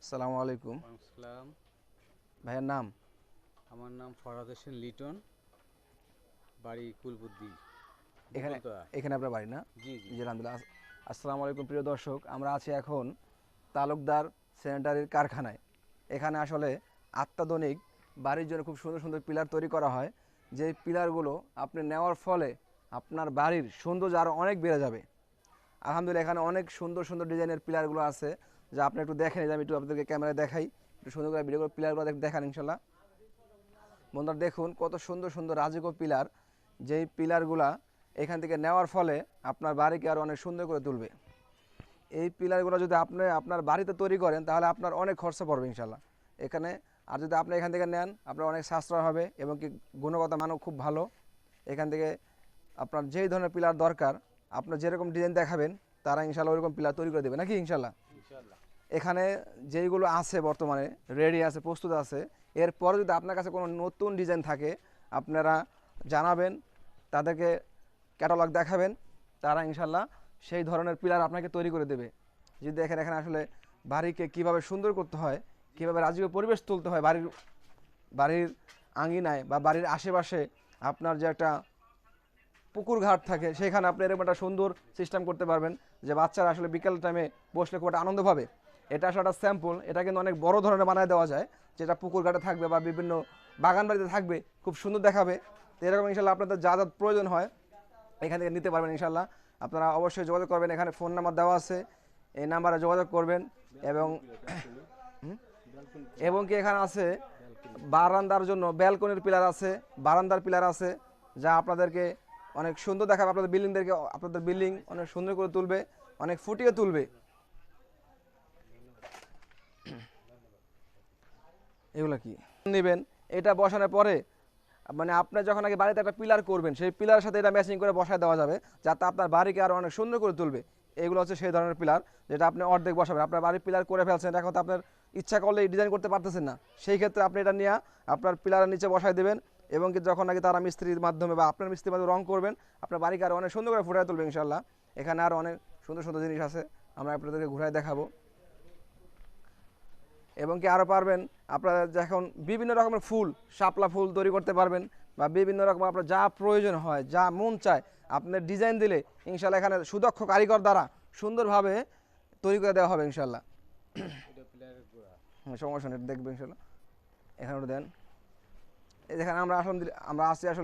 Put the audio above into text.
আসসালামু আলাইকুম। আসসালাম। ভাইয়ের নাম? আমার নাম ফরহাদ হোসেন লিটন, বাড়ি কুলবুদ্দি, এখানে বকুলতলা। এখানে আপনার বাড়ি না? জি জি। জি আলহামদুলিল্লাহ। আসসালামু আলাইকুম প্রিয় দর্শক, আমরা আছি এখন তালুকদার স্যানিটারির কারখানায়। এখানে আসলে অত্যাধুনিক বাড়ির জন্য খুব সুন্দর সুন্দর পিলার তৈরি করা হয়। যেই পিলারগুলো আপনি নেওয়ার ফলে আপনার বাড়ির সৌন্দর্য আরও অনেক বেড়ে যাবে। আলহামদুলিল্লাহ এখানে অনেক সুন্দর সুন্দর ডিজাইনের পিলারগুলো আছে, যা আপনি একটু দেখেন। যে আমি একটু আপনাদেরকে ক্যামেরায় দেখাই, একটু সুন্দর করে ভিডিও করে পিলারগুলো দেখান ইনশাল্লাহ। বন্ধুরা দেখুন কত সুন্দর সুন্দর রাজকীয় পিলার, যেই পিলারগুলা এখান থেকে নেওয়ার ফলে আপনার বাড়িকে আরও অনেক সুন্দর করে তুলবে। এই পিলারগুলো যদি আপনি আপনার বাড়িতে তৈরি করেন তাহলে আপনার অনেক খরচা পড়বে ইনশাল্লাহ এখানে। আর যদি আপনি এখান থেকে নেন আপনার অনেক সাশ্রয় হবে এবং কি গুণগত মানও খুব ভালো। এখান থেকে আপনার যেই ধরনের পিলার দরকার, আপনার যেরকম ডিজাইন দেখাবেন তারা ইনশাল্লাহ ওইরকম পিলার তৈরি করে দেবে, নাকি ইনশাল্লাহ? ইনশাআল্লাহ। এখানে যেইগুলো আছে বর্তমানে রেডি আছে, প্রস্তুত আছে। এরপরে যদি আপনার কাছে কোনো নতুন ডিজাইন থাকে আপনারা জানাবেন, তাদেরকে ক্যাটালগ দেখাবেন, তারা ইনশাল্লাহ সেই ধরনের পিলার আপনাকে তৈরি করে দেবে। যদি দেখেন এখানে আসলে বাড়িকে কিভাবে সুন্দর করতে হয়, কিভাবে রাজকীয় পরিবেশ তুলতে হয় বাড়ির বাড়ির আঙিনায় বা বাড়ির আশেপাশে। আপনার যে একটা পুকুর ঘাট থাকে সেখানে আপনি এরকম একটা সুন্দর সিস্টেম করতে পারবেন, যে বাচ্চারা আসলে বিকেল টাইমে বসলে খুব একটা আনন্দ পাবে। এটা আসলে একটা স্যাম্পল, এটা কিন্তু অনেক বড় ধরনের বানায় দেওয়া যায়, যেটা পুকুর ঘাটে থাকবে বা বিভিন্ন বাগান বাড়িতে থাকবে, খুব সুন্দর দেখাবে। তো এরকম ইনশাল্লাহ আপনাদের যা যা প্রয়োজন হয় এখান থেকে নিতে পারবেন ইনশাল্লাহ। আপনারা অবশ্যই যোগাযোগ করবেন, এখানে ফোন নাম্বার দেওয়া আছে, এই নাম্বারে যোগাযোগ করবেন। এবং এবং কি এখানে আছে বারান্দার জন্য ব্যালকনির পিলার আছে, বারান্দার পিলার আছে, যা আপনাদেরকে অনেক সুন্দর দেখাবে। আপনাদের বিল্ডিং অনেক সুন্দর করে তুলবে, অনেক ফুটিয়ে তুলবে। এগুলো কি নেবেন, এটা বসানোর পরে মানে আপনি যখন আগে বাড়িতে একটা পিলার করবেন সেই পিলারের সাথে এটা ম্যাচিং করে বসায় দেওয়া যাবে, যাতে আপনার বাড়িকে আরও অনেক সুন্দর করে তুলবে। এগুলো হচ্ছে সেই ধরনের পিলার যেটা আপনি অর্ধেক বসাবেন। আপনার বাড়ির পিলার করে ফেলছেন, এখন তো আপনার ইচ্ছা করলে ডিজাইন করতে পারতেছেন না, সেই ক্ষেত্রে আপনি এটা নিয়ে আপনার পিলারের নিচে বসায় দেবেন। এবং কি যখন নাকি তারা মিস্ত্রির মাধ্যমে বা আপনার মিস্ত্রির মাধ্যমে রং করবেন, আপনার বাড়িকে আরও অনেক সুন্দর করে ফুটিয়ে তুলবে ইনশাল্লাহ। এখানে আরও অনেক সুন্দর সুন্দর জিনিস আছে, আমরা আপনাদেরকে ঘুরায় দেখাবো। এবং কি আরও পারবেন আপনারা যখন বিভিন্ন রকমের ফুল, শাপলা ফুল তৈরি করতে পারবেন, বা বিভিন্ন রকম আপনার যা প্রয়োজন হয়, যা মন চায় আপনার ডিজাইন দিলে ইনশাল্লাহ এখানে সুদক্ষ কারিগর দ্বারা সুন্দরভাবে তৈরি করে দেওয়া হবে ইনশাল্লাহ। এটা পিলারের গোড়া। সমস্যা নেই, দেখবেন ইনশাল্লাহ। এখানে ওটা দেন। এই যেখানে আমরা আসলে আমরা আসছি আসলে